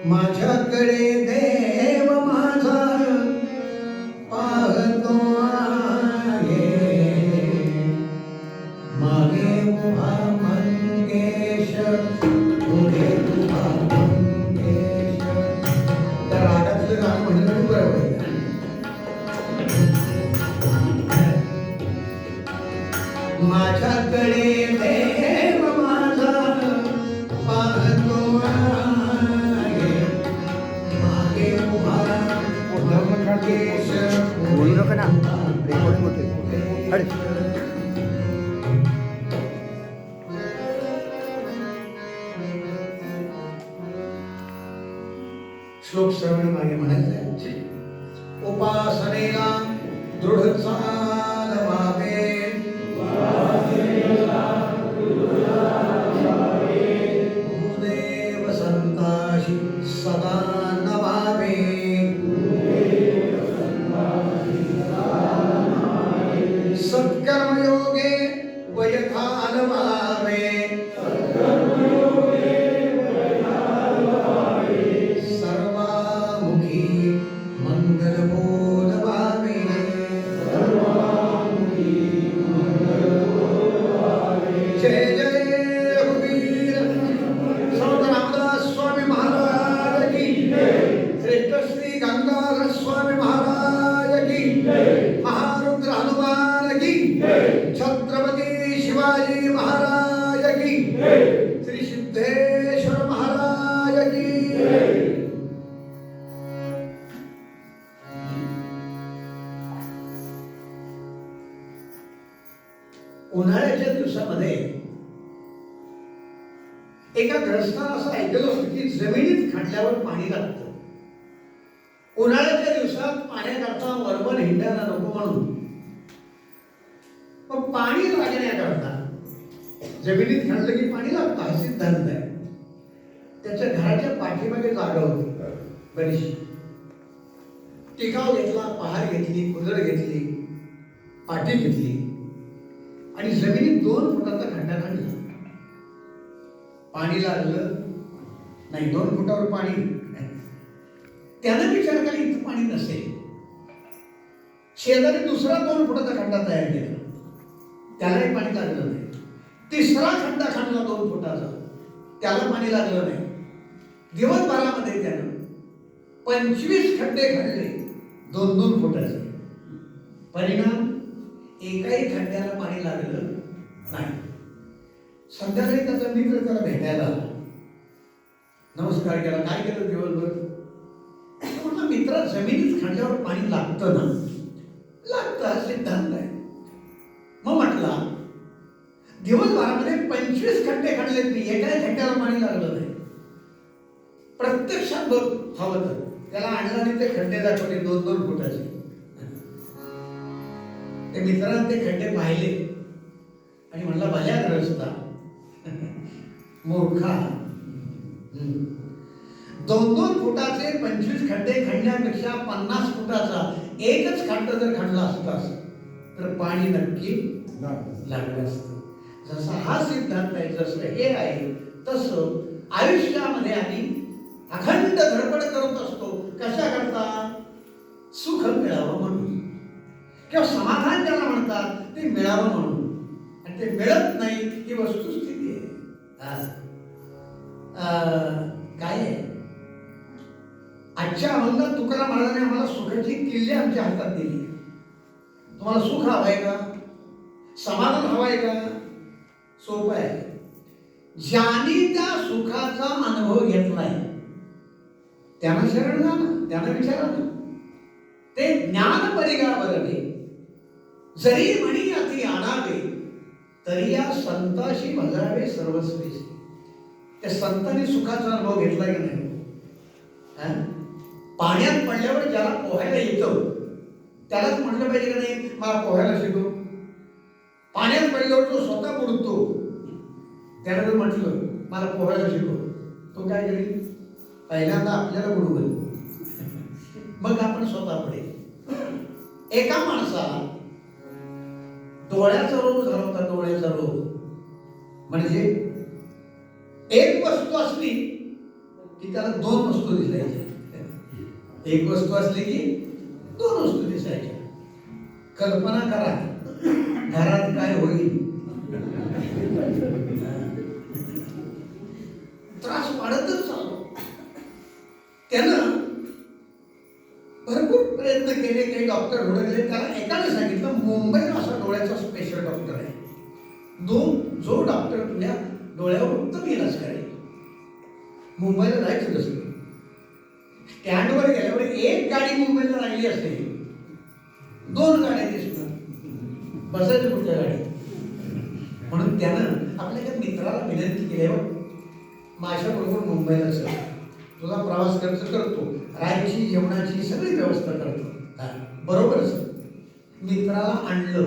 माझ्याकडे देव माझा पाहतो आहे, मागे उभा मंगेश, पुढे उभा मंगेश. त्या रागातलं गाणं म्हणलं तरी बरं होईल. माझ्याकडे देव माझा पाहतो आहे, मागे उभा मंगेश, बोलू नका ना, रेकॉर्डिंग होते. अरे श्लोक श्रवण मागे म्हणायचे, उपासनेला दृढ चाल व्हावे, गुरुदेव संताशी सदा नमावे, सत्कर्मयोगे वयथाल व्हावे, सर्वामुखी मंगल बोलवावे, जय जय रघुवीर संत रामदास स्वामी महाराज की, श्रेष्ठ श्री गंगाधर स्वामी महाराज की, महारुद्र हनुमान की, छत्रपती शिवाजी महाराज की, श्री सिद्धेश्वर महाराज की. उन्हाळ्याच्या दिवसामध्ये एका ग्रस्ताला असं ऐकलं होतं की जमिनीत खणल्यावर पाणी लागतं. उन्हाळ्याच्या दिवसात पाण्याकरता वरवर हिंडायला नको म्हणून पण पाणी लागण्याकरता जमिनीत खणलं की पाणी लागतं हा सिद्धांत आहे. त्याच्या घराच्या पाठीमागे जागा होती बरीचशी. टिकाव घेतला, पहार घेतली, कुदळ घेतली, पाठी घेतली आणि जमिनीत 2 फुटाचा खड्डा खणला. पाणी लागलं नाही, 2 फुटावर पाणी. त्यानं विचार केला इथं पाणी नसेल. शेजारी दुसरा 2 फुटाचा खड्डा तयार केला, त्यालाही पाणी लागलं नाही. तिसरा खड्डा खणला 2 फुटाचा, त्याला पाणी लागलं नाही. दिवसभरामध्ये त्यानं 25 खड्डे खणले 2-2 फुटाचे. परिणाम एकाही खड्ड्याला पाणी लागलं नाही. संध्याकाळी त्याचा मित्र त्याला भेटायला आला, नमस्कार केला. काय केलं दिवसभर? म्हटलं मित्रा, जमिनीत खणल्यावर पाणी लागतं ना? लागतं हा सिद्धांत आहे. मग म्हटला दिवसभरामध्ये 25 खड्डे खणले, मी एकाही खड्ड्याला पाणी लागलं नाही. प्रत्यक्षात बघ हवं तर. त्याला आणलं आणि ते खड्डे दाखवले 2-2 फुटाचे. ते मित्रांनी ते खड्डे पाहिले आणि म्हणला भल्या ग्रस्ता मूर्खा, 2-2 फुटाचे 25 खड्डे खणण्यापेक्षा 50 फुटाचा एकच खड्डा जर खणला असतास तर पाणी नक्की लागलं असतं. जसा हा सिद्धांत आहे, जसं हे आहे, तसं आयुष्यामध्ये आम्ही अखंड धडपड करत असतो. कशा करता? सुख मिळावं म्हणून, किंवा समाधान ज्याला म्हणतात ते मिळावं म्हणून. आणि ते मिळत नाही ही वस्तुस्थिती आहे. काय आहे? आजच्या अभंगात तुकाराम महाराजांनी आम्हाला सुखाची किल्ली आमच्या हातात दिली. तुम्हाला सुख हवंय का? समाधान हवंय का? सोपं आहे. ज्याने त्या सुखाचा अनुभव घेतलाय त्यांना शरण जा ना, त्यांना विचारा ना. ते ज्ञान परिगावरले जरी म्हणी अति आणावे, तरी या संताशी भजावे सर्वस्वीशी. त्या संतांनी सुखाचा अनुभव घेतलाय की नाही? पाण्यात पडल्यावर ज्याला पोहायला येतं त्यालाच म्हटलं पाहिजे की नाही मला पोहायला शिकव. पाण्यात पडल्यावर तो स्वतः बुडतो त्याला जर म्हटलं मला पोहायला शिकव, तो काय करेल? पहिल्यांदा आपल्याला बुडवल, मग आपण स्वतः पडेल. एका माणसाला डोळ्याचा रोग झाला होता. डोळ्याचा रोग म्हणजे एक वस्तू असली की त्याला दोन वस्तू दिसायच्या. एक वस्तू असली की दोन वस्तू दिसायच्या. कल्पना करा घरात काय होईल. त्रास वाढतच चालतो. त्यानं भरपूर प्रयत्न केले, काही डॉक्टर हुडकले. त्याला एकाने सांगितलं मुंबईत असा डोळ्याचा स्पेशल डॉक्टर आहे, जो डॉक्टर तुझ्या डोळ्यावर उत्तम इलाज करेल. मुंबईला जायचं कसं? स्टँडवर गेल्यावर एक गाडी मुंबईला लागली असेल, दोन गाड्या दिसणार, बसायचं कुठल्या गाडीत. म्हणून त्यानं आपल्या एका मित्राला विनंती केल्यावर माझ्याबरोबर मुंबईला चल, तुझा प्रवास खर्च करतो, राहायची जेवणाची सगळी व्यवस्था करतो. बरोबर सर. मित्राला आणलं,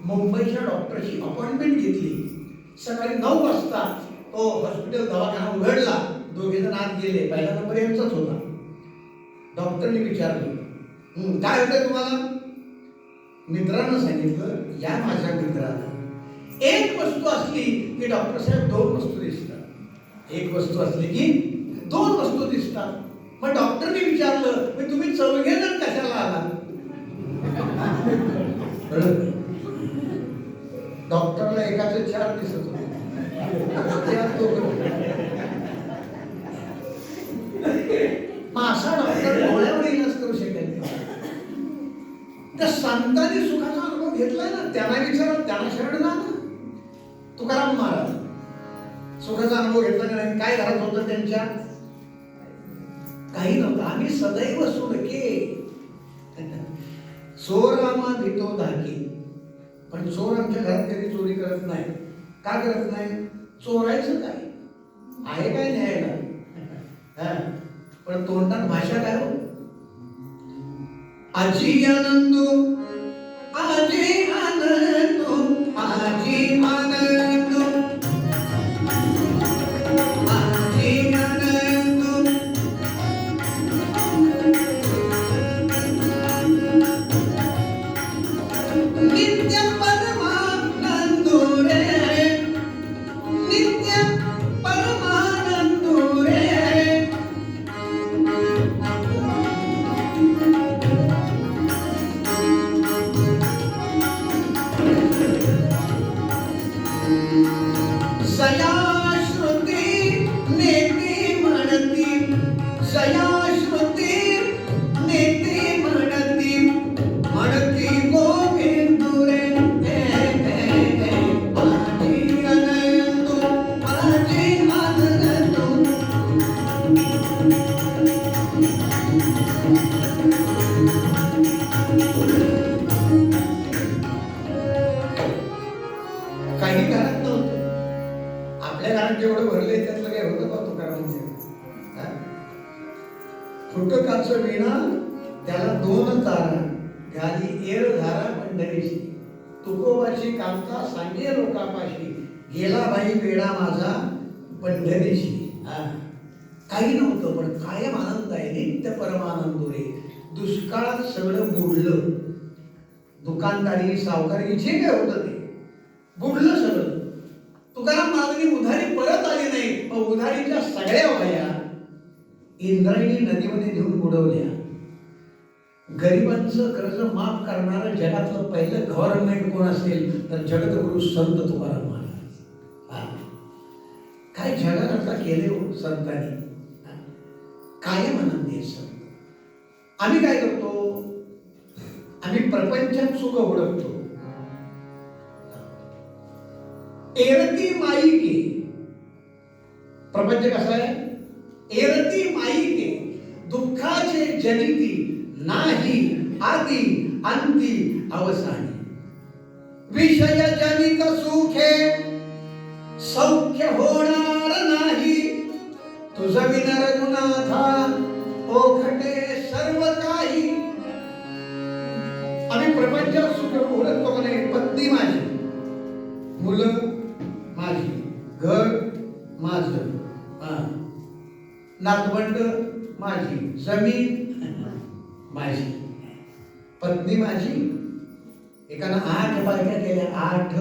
मुंबईच्या डॉक्टरची अपॉइंटमेंट घेतली. सकाळी 9 वाजता तो हॉस्पिटल दवाखाना उघडला. दोघे जण आत गेले. पहिला नंबर यांचाच होता. डॉक्टरने विचारलं काय होतं तुम्हाला? मित्रानं सांगितलं या माझ्या मित्राला एक वस्तू असली की डॉक्टर साहेब दोन वस्तू दिसतात. एक वस्तू असली की दोन वस्तू दिसतात. मग डॉक्टरने विचारलं मी तुम्ही चौघे जण कशाला आला? डॉक्टरला एकाचे 4 दिसत होते. असा डॉक्टर डोळ्यावर इलाज करू शकेल. त्या संतांनी सुखाचा अनुभव घेतलाय ना, त्यांना विचारा, त्यांना शरण जा ना. तुकाराम महाराज सुखाचा अनुभव घेतला का नाही? काय घरात होतं त्यांच्या? काही नव्हतं. आम्ही सदैव सुडके, चोरामा भीतो धाके. पण चोर आमच्या घरात कधी चोरी करत नाही. का करत नाही? चोरायचं काय आहे काय न्यायला. पण तोंडात भाषा काय हो? आजी आनंदो, आजी आनंदो, आजी आनंदो, आजी आनंदो. नित्य परमानंदो रे, नित्य परमानंदो रे. सयाश्रुती नेती म्हणती, सयाश्रुती नेती म्हणती, म्हणती गोविंदू रे. माझी आनंदो, माझी आनंदो. काही घरात नव्हतं. आपल्या घरात जेवढं भरले त्यातलं काय होतं का तुकारामांचे? फुटकाचं विणा त्याला 2 तारा, घाली एळ धारा पंढरीशी. तुकोबाची कामता सांगे लोकापाशी, गेला बाई वेळा माझा पंढरीशी. काही नव्हतं पण कायम आनंद आहे. नित्य परमानंद रे. दुष्काळात सगळं बुडलं. दुकानदारी सावकारी जे काय होतं ते बुडलं सगळं. तुकाराम महाराजांनी उधारी परत आली नाही. पण उधारीच्या सगळ्या वया इंद्रायणी नदीमध्ये नेऊन बुडवल्या. गरिबांचं कर्ज माफ करणारं जगातलं पहिलं गव्हर्नमेंट कोण असेल तर जगद्गुरु संत तुकाराम महाराज. काय जगाकरता केले हो संतांनी. कायम आनंदी आहे संत. आम्ही काय करतो? आम्ही प्रपंचात सुख ओळखतो. एरती माईके. प्रपंच कसा आहे? एरती माईके, दुःखाचे जनिती, नाही आदी अंती अवसानी. विषय जनित सुखे सौख्य होणार नाही, तुझ विन रघुनाथा ओघटे सर्व काही. आम्ही प्रपंचात सुख ओळखतो का नाही? पत्नी माझी, मुलं माझी, घर माझं, नातवंड माझी, जमीन माझी, पत्नी माझी. एकानं 8 बायका केल्या. 8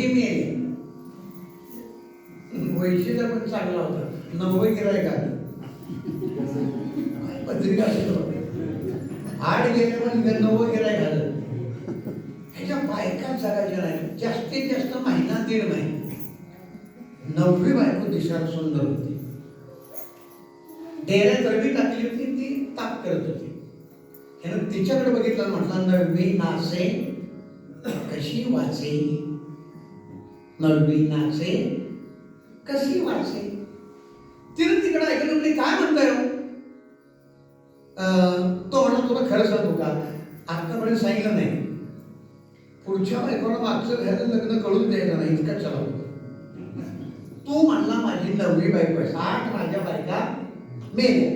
मेले. वैशिष्ट्य पण चांगला होता. 90 गिरायक आलं. पत्रिका असतो 8 गेले पण 90 गिरायक आलं. ह्याच्या बायका जगायच्या नाही. जास्तीत जास्त महिना 1.5 महिने. 9वी बायको दिसायला सुंदर होती. डेऱ्यात रवी टाकली होती, ती ताप करत होती. ह्यानं तिच्याकडे बघितलं, म्हटलं 9वी नाचे कशी वाचे, 9वी नाचे कशी वाचे. तिने तिकडे ऐकलं, म्हणजे काय म्हणताय हो? तो म्हणा तुला खरं सांगू का, आतापर्यंत सांगितलं नाही. पुढच्या बायकोला मागचं घ्यायला लग्न कळून द्यायचं नाही, इतका चला. तू म्हणला माझी 9वी बायको आहे. 8 माझ्या बायका मेल्या.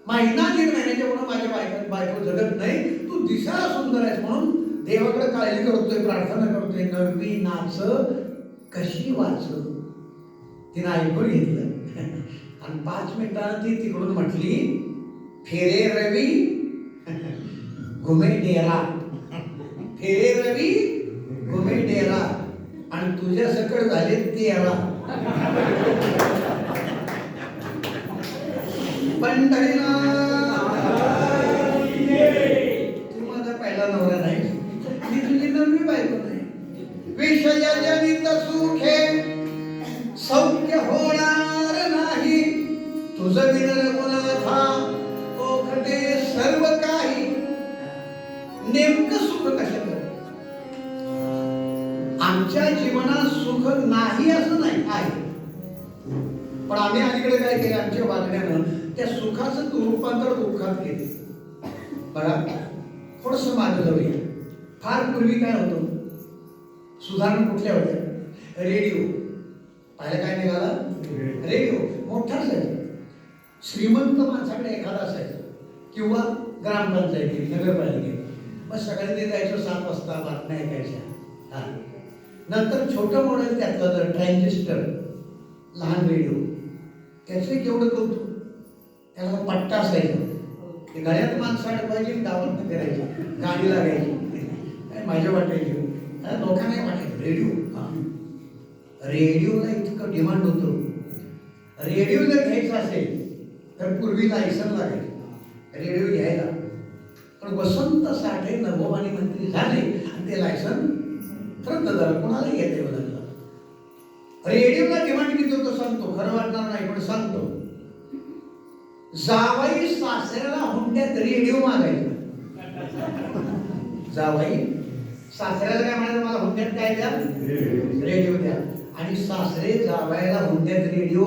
महिना 1.5 महिन्याच्या पुढे माझ्या बायको जगत नाही. तू दिसायला सुंदर आहेस म्हणून देवाकडे काळजी करतोय, प्रार्थना करतोय. 9वी नाच कशी वाच. तिनं ऐकून घेतलं आणि 5 मिनिटांना ती तिकडून म्हटली, फेरे रवी घुमे डेरा, फेरे रवी घुमे डेरा, आणि तुझ्या सकड झाले 13. पंढरीला तू माझा पहिला नवरा नाही, मी तुझी 9वी बायको नाही. विषयजनित सुखे सौख्य होणार नाही, तुझं विनर गुणाथा ओखते सर्व काही. नेमकं सुख कशात? आमच्या जीवनात सुख नाही असं नाही, आहे. पण आम्ही अलीकडे काय केलं, आमच्या वागण्यानं त्या सुखाचं रूपांतर दुःखात केले. बघा, थोडस मागे जाऊया. फार पूर्वी काय होतं, सुधारणा कुठल्या होत्या? रेडिओ. पाहिलं काय निघाला? रेडिओ मोठा असायचा. श्रीमंत माणसाकडे एखादा असायचा किंवा ग्रामपंचायती, नगरपालिकेत. मग सकाळी ते जायचं 7 वाजता, बातम्या ऐकायच्या. नंतर छोटं मॉडेल त्यातलं ट्रान्झिस्टर, लहान रेडिओ, त्याचे केवढं कौतुक. त्याला पट्टा असायचा, ते गळ्यात माणसं अडवायची, गावात फिरायची, गाडी लागायची. माझ्या वाटायची, लोकांना वाटायचं रेडिओ. रेडिओला इतकं डिमांड होतं. रेडिओ जर घ्यायचा असेल तर पूर्वी लायसन लागायचं रेडिओ घ्यायला. पण वसंत साठे नभोवाणी मंत्री झाले आणि ते लायसन रद्द झालं. कोणाला घेता येऊ लागलं. रेडिओला डिमांड किती होतं सांगतो, खरं वाटणार नाही पण सांगतो. जावाई सासऱ्याला हुंड्यात रेडिओ मागायचा. जावाई सासऱ्याला काय म्हणायचं, मला हुंड्यात काय द्या, रेडिओ द्या. आणि सासरे जावायला हुंड्यात रेडिओ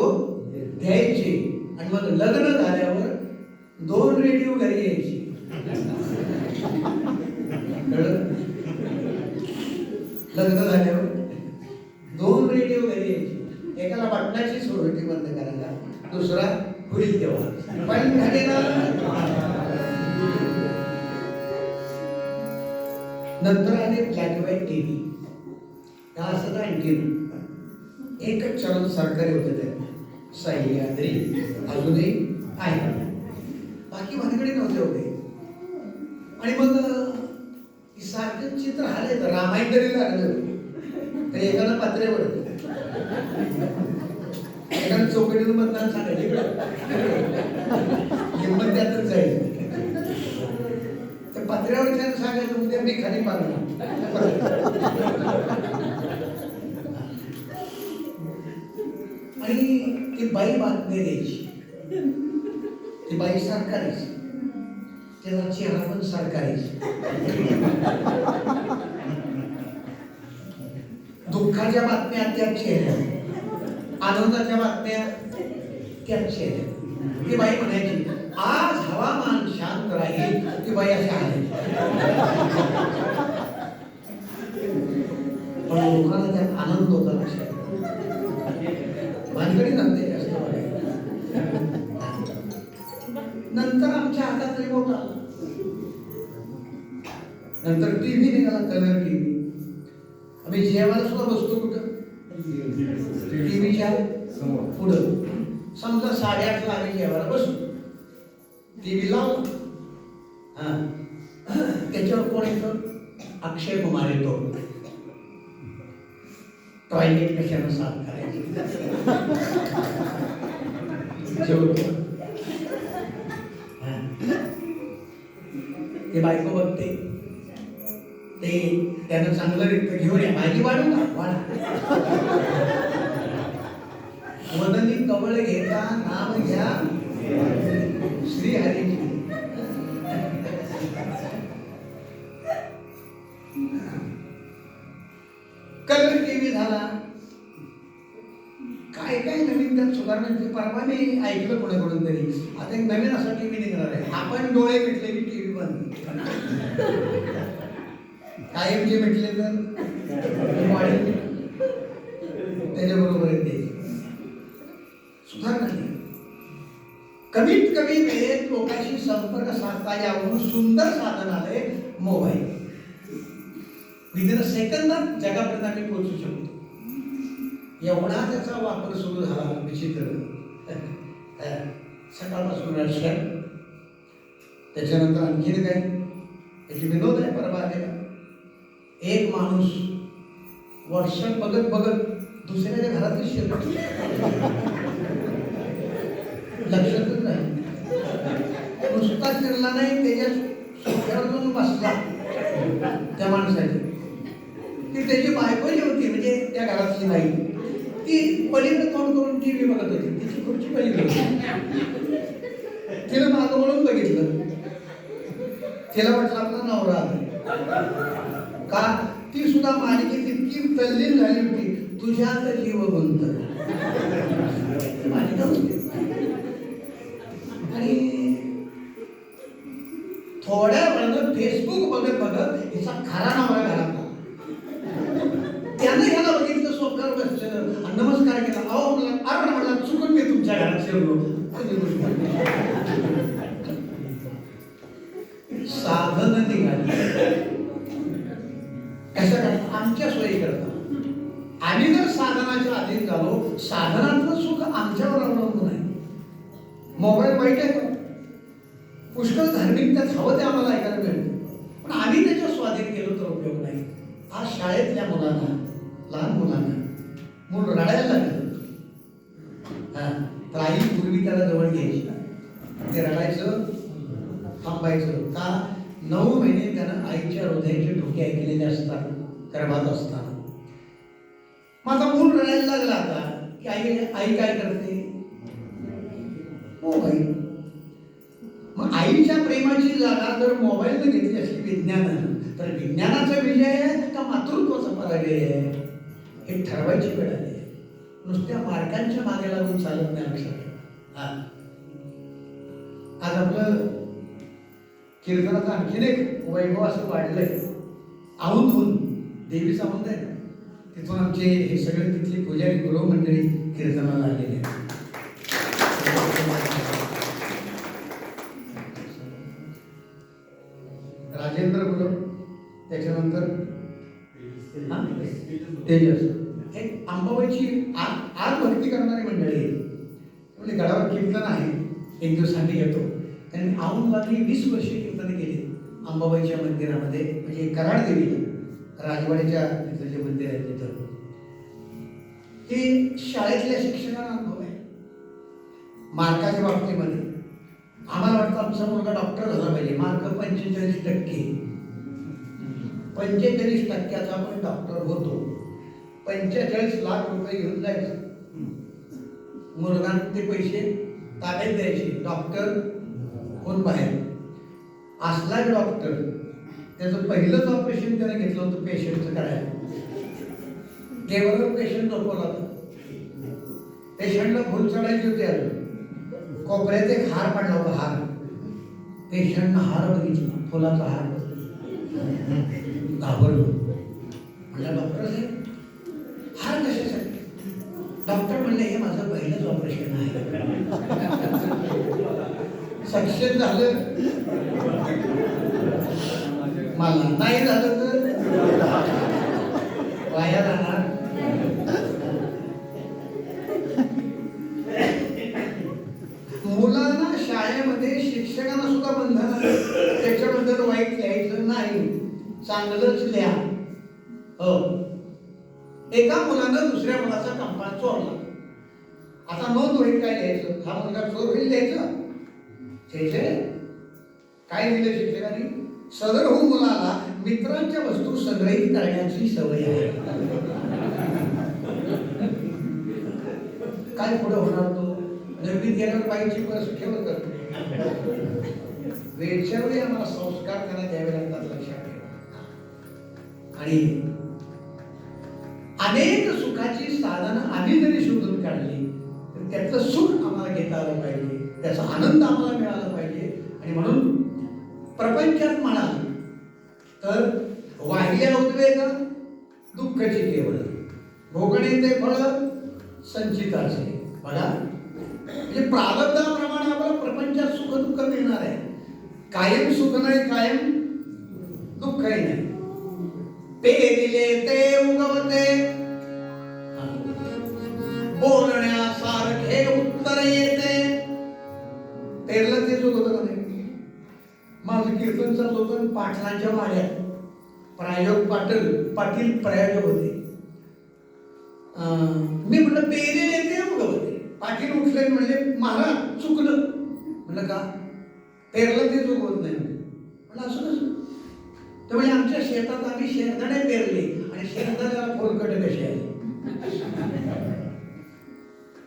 द्यायचे. आणि मग लग्न झाल्यावर 2 रेडिओ घरी यायचे. लग्न झाल्यावर 2 रेडिओ घरी यायचे. एकाला बटनाची सोय होती बंद करायला, दुसरा होईल तेव्हा. पण घडीला नंतर आले ब्लॅक अँड व्हाईट टीव्ही. त्या असं अँटीना एकच चॅनल सरकारी होते, ते सह्याद्री अजूनही आहे. बाकी भानगडी नव्हते होते. आणि मग सारखं चित्र आले तर रामायण तरी लागलं तर एकाला पात्रेवर, एकाला चौकटीतून मतदान सांगायचं, किंमत त्यातच जाईल. तर पात्र्यावर त्यानं सांगायचं उद्या मी खाली पाडणार. आणि ती बाई बातमी द्यायची. ती बाई सरकारीच, त्याचा चेहरा पण सरकारीच. दुःखाच्या बातम्या त्याच चेहऱ्या, आनंदाच्या बातम्या त्याच चेहऱ्या. ती बाई म्हणायची आज हवामान शांत राहील. ती बाई अशी आहे, पण लोकांना त्यात आनंद होता. लक्षात भानगडी नव्हते जास्त बघायला. नंतर आमच्या हातात रिमोट आला. नंतर टीव्ही निघाला, कलर टीव्ही. आम्ही जेवायला सुद्धा बसतो कुठं, टीव्हीच्या पुढं. समजा 8:30ला आम्ही जेवायला बसू, टीव्ही लावला. त्याच्यावर कोण येतो, अक्षय कुमार येतो. टॉयलेट कशानं साफ करायची जेवतो. ते बायको बघते, ते त्यानं चांगलं रिक्त घेऊन या, भाजी वाढू का वाढा. वदनी कवळ घेता नाम घ्या श्री हरी. कलर टीव्ही झाला, काय काय नवीन त्यात सुधारणांचे. परवा मी ऐकलं कोणाकडून तरी, आता एक नवीन असा टीव्ही निघणार आहे, आपण डोळे मिटले की टीव्ही बंद. कायम जे मिटले तर वाढेल, त्याच्याबरोबर येते सुधारणा. कमीत कमी वेळेत लोकांशी संपर्क साधता यावरून सुंदर साधन आले मोबाईल. विदिन सेकंदात जगापर्यंत आम्ही पोहोचू शकतो. एवढा त्याचा वापर सुरू झाला विचित्र. सकाळपासून राजकारण, त्याच्यानंतर आणखीन काय त्याची विनोद आहे. परवा आलेला एक माणूस व्हॉट्सअप बघत बघत दुसऱ्याच्या घरातच शिरतो, लक्षातच नाही. नुसता शिरला नाही, त्याच्या सोफ्यावर जाऊन बसला त्या माणसाची. ती त्याची बायको जी होती, म्हणजे त्या घरातली बाई, ती पलीकडे तोंड करून टीव्ही बघत होती. तिची खुर्ची पलीकडे होती. तिला मागं वळून बघितलं, तिला वाटलं आपला नवरा आला का. ती सुद्धा मालिकेत इतकी तल्लीन झाली होती, तुझ्यात जीव गुंत मालिका होती. आणि थोड्या वेळानं फेसबुक बघत बघत हिचा खरा नवरा घरात. त्यानं ह्याला बघितलं, सोफ्यावर बसलेलं, नमस्कार केला. अहो म्हणला, अरे म्हणला, चुकून मी तुमच्या घरात शिरलो. साधन निघाली कशा करता, आमच्या सोयी करता. आम्ही जर साधनाच्या अधीन झालो, साधनातलं सुख आमच्यावर अवलंबून आहे. मोबाईल वाईट आहे का? पुष्कळ धार्मिक त्यात हवं ते आम्हाला ऐकायला मिळतं, पण आम्ही त्याच्या स्वाधीन केलो तर उपयोग नाही. आज शाळेतल्या मुलांना, लहान मुलांना मूल रडायला लागलं, तर आई पूर्वी त्याला जवळ घ्यायची, ते रडायचं थांबायचं का. 9 महिने त्यानं आईच्या हृदयाचे ठोके ऐकलेले असतात गर्भात असताना. माझा मूल रडायला लागला आता की आई काय करते, मोबाईल. मग आईच्या प्रेमाची जागा जर मोबाईलने घेतली असली विज्ञानानं, तर विज्ञानाचा विजय आहे का मातृत्वाचा पराजय आहे, हे ठरवायची वेळ आली. नुसत्या मार्कांच्या मागे लागून चालत नाही. लक्षात. आज आपलं कीर्तनाचं आणखीन एक वैभव असं वाढलंय. औंधहून देवीचा औंध आहे ना, तिथून आमचे हे सगळे तिथली पुजारी गुरु मंडळी कीर्तनाला आलेले आहेत. राजेंद्र गुरु, त्याच्यानंतर तेजस, एक अंबाबाईची आज भक्ती करणारी मंडळी आहे. म्हणजे गडावर कीर्तन आहे, एक दिवसांनी येतो. त्यांनी औंधवादी 20 वर्षे कीर्तन केली अंबाबाईच्या मंदिरामध्ये, म्हणजे कराड देवीला राजवाडीच्या तिथं जे मंदिर आहे तिथं. ते शाळेतल्या शिक्षकांना अनुभव आहे. मार्काच्या बाबतीमध्ये आम्हाला वाटतं आमचा मुलगा डॉक्टर झाला पाहिजे. मार्क 45%. 45% आपण डॉक्टर होतो. 45 लाख रुपये घेऊन जायचं, मुलगा ते पैसे ताब्यात द्यायचे. डॉक्टर कोण बाहेर असला डॉक्टर, त्याचं पहिलंच ऑपरेशन त्याने घेतलं होतं पेशंटचं करायला. टेबलवर पेशंट झोपवला होता. पेशंटला भूल चढायची होती. कोपऱ्यात एक हार पडला होता. हार पेशंटनं हार बघितला, फुलाचा हार. घाबरलो. म्हणलं डॉक्टर साहेब हार कशासाठी? डॉक्टर म्हणले हे माझं पहिलंच ऑपरेशन आहे. सक्सेस झालं मला, नाही झालं तर वाया जाणार. मुलांना शाळेमध्ये शिक्षकांना सुद्धा बंधन आहे. त्याच्याबद्दल वाईट लिहायचं नाही, चांगलंच लिहा. हो, एका मुलानं दुसऱ्या मुलाचा कंपास चोरला. आता नोंद होईल काय लिहायचं? हा मुलगा चोर होईल लिहायचं? काय लिहिलं शिक्षकांनी? सदर होऊन मुलाला मित्रांच्या वस्तू संग्रहित करण्याची सवय आहे. काय पुढे होणार तो? नववीत गेल्यावर बाईची पर्स ठेवत करतो. वेळच्या वेळी आम्हाला संस्कार त्यांना द्यावे लागतात, लक्षात ठेवा. आणि अनेक सुखाची साधनं आम्ही जरी शोधून काढली तर त्याचं सुख आम्हाला घेता आलं पाहिजे, त्याचा आनंद आम्हाला मिळाला पाहिजे. आणि म्हणून प्रपंचात म्हणाल तर वाहिल्या उद्वेग दुःखची केवळ, भोगणे ते फळ संचिताचे. बघा, म्हणजे प्रारब्धाप्रमाणे आम्हाला प्रपंचात सुख दुःख मिळणार आहे. कायम सुख नाही, कायम दुःखही नाही. पेरिले ते उगवते, बोलण्यासारखे उत्तर येते. पेरलं तेच होतं का नाही? माझं कीर्तन चाललं होतं पाटलांच्या वाड्यात. पाटील प्रायोजक होते. मी म्हटलं पेरिले ते उगवते. पाटील उठले म्हणजे महाराज चुकलं. म्हटलं का? पेरलं तेच उगवत नाही. म्हटलं असं कसं? तर म्हणजे आमच्या शेतात आम्ही शेंगदाणे पेरले आणि शेंगदाण्याला फोलकट कसे आहे.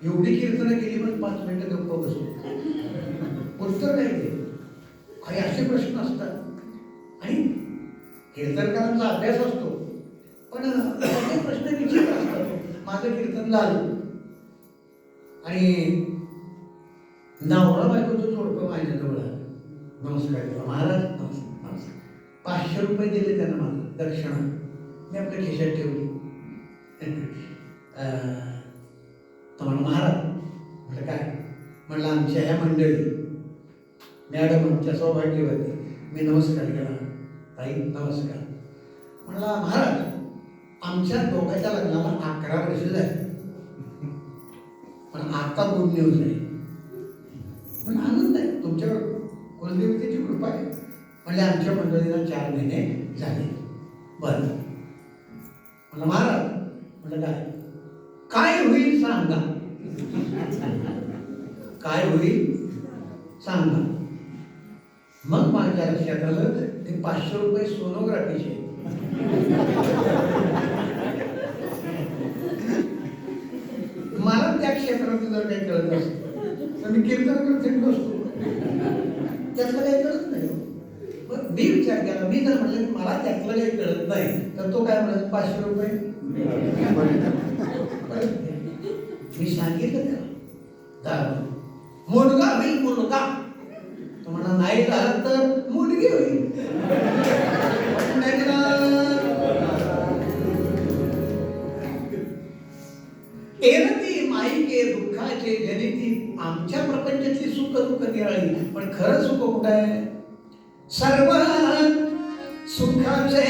एवढी कीर्तनं केली पण 5 मिनिटं गप्प बसलो. उत्तर काय ते? काही असे प्रश्न असतात आणि कीर्तनकारांचा अभ्यास असतो, पण असे प्रश्न विचित्र असतात. माझं कीर्तन झालं आणि नवरा बायकोचं जोडपं माझ्याजवळ आलं. नमस्कार केला. महाराज नमस्कार. 500 रुपये दिले त्यांना मला दक्षिणा. मी आपल्या खिशात ठेवली. तर म्हणून महाराज म्हटलं काय? म्हणलं आमच्या ह्या मंडळी मॅडम आमच्या सौभाग्यवती. मी नमस्कार केला. ताई नमस्कार. म्हणला महाराज आमच्या दोघांच्या लग्नाला 11 वर्ष झाली, पण आता गुड न्यूज आहे. पण आनंद आहे, तुमच्यावर कुलदेवतेची कृपा आहे. म्हणजे आमच्या मंडळीला 4 महिने झाले. बरं म्हणलं महाराज, म्हणलं काय होईल सांगा. काय होईल सांगा. मग माझ्या लक्षात आलं ते 500 रुपये सोनोग्राफीचे. मला त्या क्षेत्रात जर काही कळत असतं तर मी कीर्तन करत असतो. त्यातलं काही कळत नाही. पण मी विचार केला, मी जर म्हटलं की मला त्यातलं काही कळत नाही तर तो काय म्हणत 500 रुपये मी सांगितलं त्याला. मुलगा होईल मुलगा. तो म्हणा नाही झालं तर मुलगी होईल. एरती माईके दुःखाचे जनिती. आमच्या प्रपंचातली सुख दुःख निराळी, पण खरं सुख कुठं आहे? सर्व सुखाचे